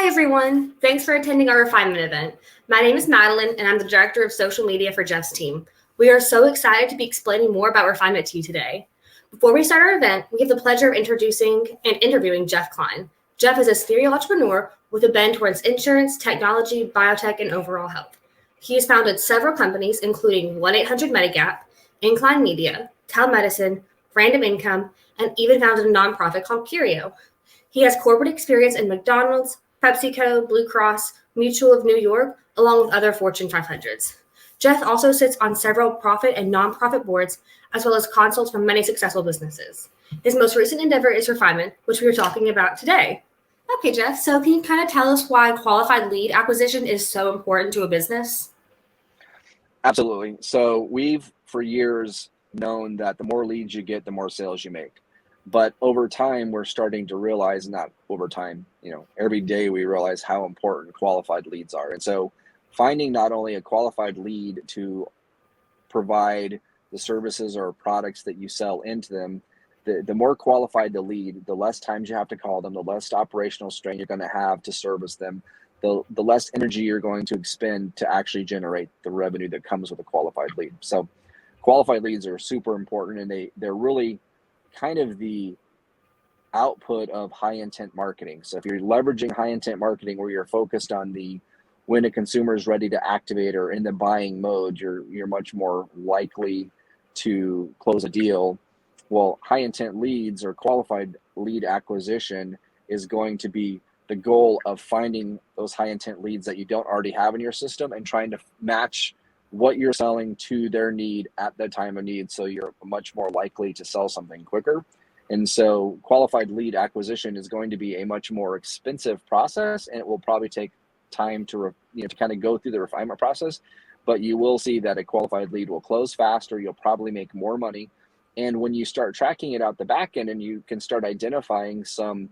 Hi, everyone. Thanks for attending our Refinement event. My name is Madeline, and I'm the Director of Social Media for Jeff's team. We are so excited to be explaining more about Refinement to you today. Before we start our event, we have the pleasure of introducing and interviewing Jeff Cline. Jeff is a serial entrepreneur with a bent towards insurance, technology, biotech, and overall health. He has founded several companies, including 1-800-MEDIGAP, Incline Media, Telemedicine, Random Income, and even founded a nonprofit called Curio. He has corporate experience in McDonald's, PepsiCo, Blue Cross, Mutual of New York, along with other Fortune 500s. Jeff also sits on several profit and nonprofit boards, as well as consults from many successful businesses. His most recent endeavor is Refinement, which we are talking about today. Okay, Jeff, so can you kind of tell us why qualified lead acquisition is so important to a business? Absolutely. So we've for years known that the more leads you get, the more sales you make. But over time, we're starting to realize, not over time, every day we realize how important qualified leads are. And so finding not only a qualified lead to provide the services or products that you sell into them, the more qualified the lead, the less times you have to call them, the less operational strain you're going to have to service them, the less energy you're going to expend to actually generate the revenue that comes with a qualified lead. So qualified leads are super important, and they're really kind of the output of high intent marketing. So if you're leveraging high intent marketing where you're focused on when a consumer is ready to activate or in the buying mode, you're much more likely to close a deal. Well, high intent leads or qualified lead acquisition is going to be the goal of finding those high intent leads that you don't already have in your system and trying to match what you're selling to their need at the time of need, so you're much more likely to sell something quicker. And so qualified lead acquisition is going to be a much more expensive process, and it will probably take time to kind of go through the refinement process. But you will see that a qualified lead will close faster. You'll probably make more money. And when you start tracking it out the back end, and you can start identifying some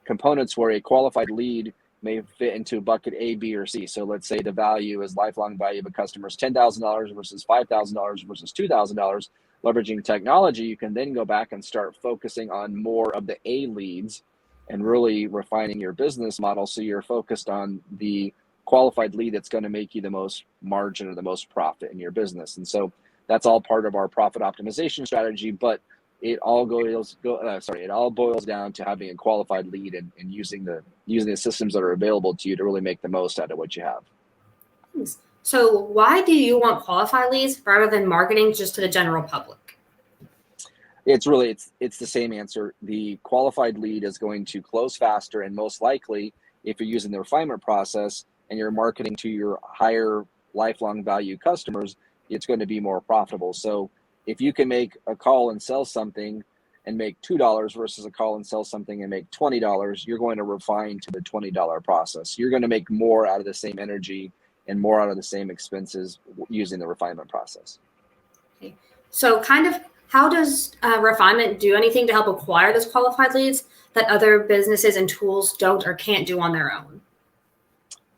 components where a qualified lead may fit into bucket A, B, or C. So let's say the value is lifelong value of a customer is $10,000 versus $5,000 versus $2,000. Leveraging technology, you can then go back and start focusing on more of the A leads and really refining your business model so you're focused on the qualified lead that's going to make you the most margin or the most profit in your business. And so that's all part of our profit optimization strategy, but it all boils down to having a qualified lead and using the systems that are available to you to really make the most out of what you have. So why do you want qualified leads rather than marketing just to the general public? It's the same answer. The qualified lead is going to close faster, and most likely, if you're using the refinement process and you're marketing to your higher lifelong value customers, it's going to be more profitable. So if you can make a call and sell something and make $2 versus a call and sell something and make $20, you're going to refine to the $20 process. You're going to make more out of the same energy and more out of the same expenses using the refinement process. Okay. So kind of how does Refinement do anything to help acquire those qualified leads that other businesses and tools don't or can't do on their own?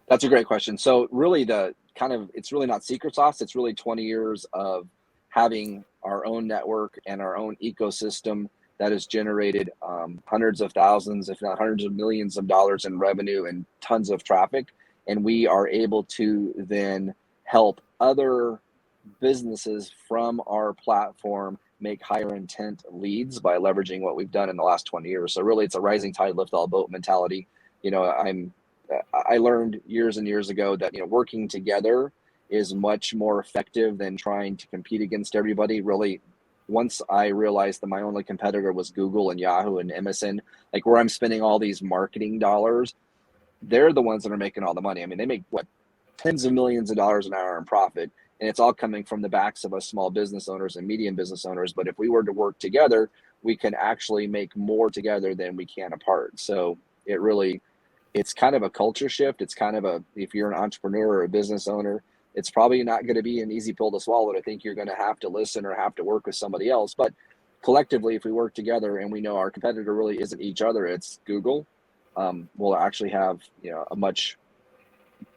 That's a great question. So really it's really not secret sauce. It's really 20 years of having our own network and our own ecosystem that has generated hundreds of thousands, if not hundreds of millions of dollars in revenue and tons of traffic. And we are able to then help other businesses from our platform make higher intent leads by leveraging what we've done in the last 20 years. So really it's a rising tide lift all boat mentality. I learned years and years ago that, working together is much more effective than trying to compete against everybody. Really, once I realized that my only competitor was Google and Yahoo and MSN, like where I'm spending all these marketing dollars, they're the ones that are making all the money. I mean, they make tens of millions of dollars an hour in profit, and it's all coming from the backs of us small business owners and medium business owners. But if we were to work together, we can actually make more together than we can apart. So it's kind of a culture shift. It's kind of if you're an entrepreneur or a business owner, it's probably not going to be an easy pill to swallow. I think you're going to have to listen or have to work with somebody else. But collectively, if we work together and we know our competitor really isn't each other, it's Google, we'll actually have a much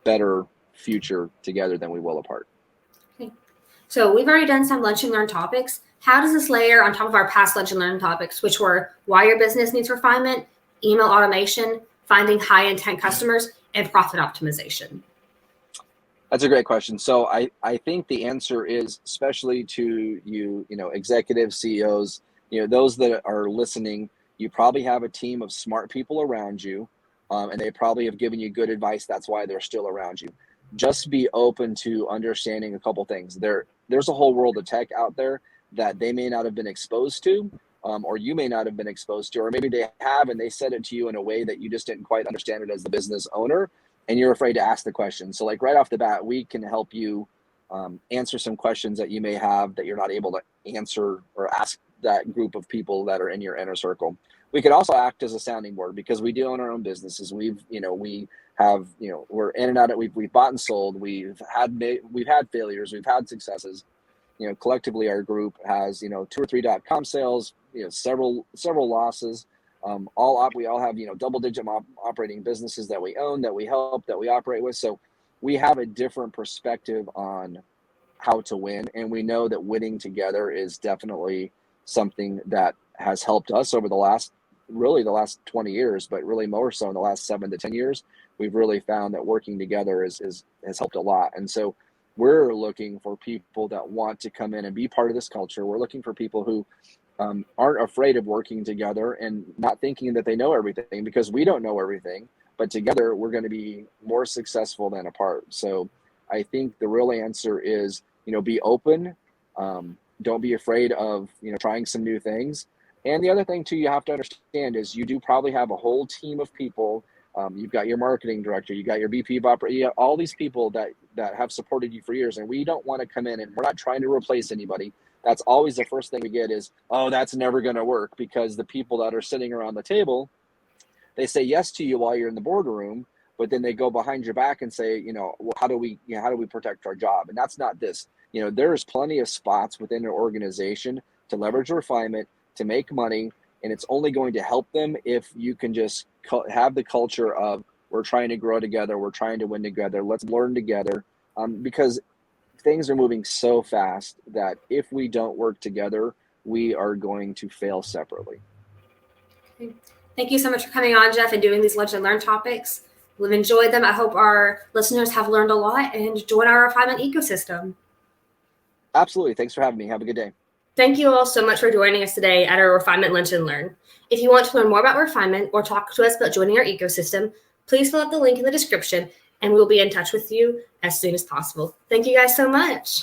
better future together than we will apart. Okay. So we've already done some lunch and learn topics. How does this layer on top of our past lunch and learn topics, which were why your business needs refinement, email automation, finding high intent customers, and profit optimization? That's a great question. So I think the answer is, especially to executives, CEOs, those that are listening, you probably have a team of smart people around you, and they probably have given you good advice. That's why they're still around you. Just be open to understanding a couple things. There's a whole world of tech out there that they may not have been exposed to, or you may not have been exposed to, or maybe they have and they said it to you in a way that you just didn't quite understand it as the business owner, and you're afraid to ask the question. So like right off the bat, we can help you answer some questions that you may have that you're not able to answer or ask that group of people that are in your inner circle. We could also act as a sounding board because we do own our own businesses. We have, we're in and out of, we've bought and sold. We've had failures. We've had successes. Collectively our group has, 2 or 3.com sales, several losses. We all have, double-digit operating businesses that we own, that we help, that we operate with. So we have a different perspective on how to win. And we know that winning together is definitely something that has helped us over the last 20 years, but really more so in the last 7 to 10 years. We've really found that working together has helped a lot. And so we're looking for people that want to come in and be part of this culture. We're looking for people who aren't afraid of working together and not thinking that they know everything, because we don't know everything, but together we're going to be more successful than apart. So I think the real answer is, be open. Don't be afraid of, trying some new things. And the other thing too, you have to understand is you do probably have a whole team of people. You've got your marketing director, you got your VP of operations, you have all these people that have supported you for years. And we don't want to come in, and we're not trying to replace anybody. That's always the first thing we get is, oh, that's never going to work, because the people that are sitting around the table, they say yes to you while you're in the boardroom, but then they go behind your back and say, well, how do we protect our job? And that's not this. There's plenty of spots within an organization to leverage refinement, to make money, and it's only going to help them if you can just have the culture of, we're trying to grow together, we're trying to win together, let's learn together, because things are moving so fast that if we don't work together, we are going to fail separately. Thank you so much for coming on, Jeff, and doing these Lunch and Learn topics. We've enjoyed them. I hope our listeners have learned a lot and join our refinement ecosystem. Absolutely. Thanks for having me. Have a good day. Thank you all so much for joining us today at our Refinement Lunch and Learn. If you want to learn more about refinement or talk to us about joining our ecosystem, please fill out the link in the description and we'll be in touch with you as soon as possible. Thank you guys so much.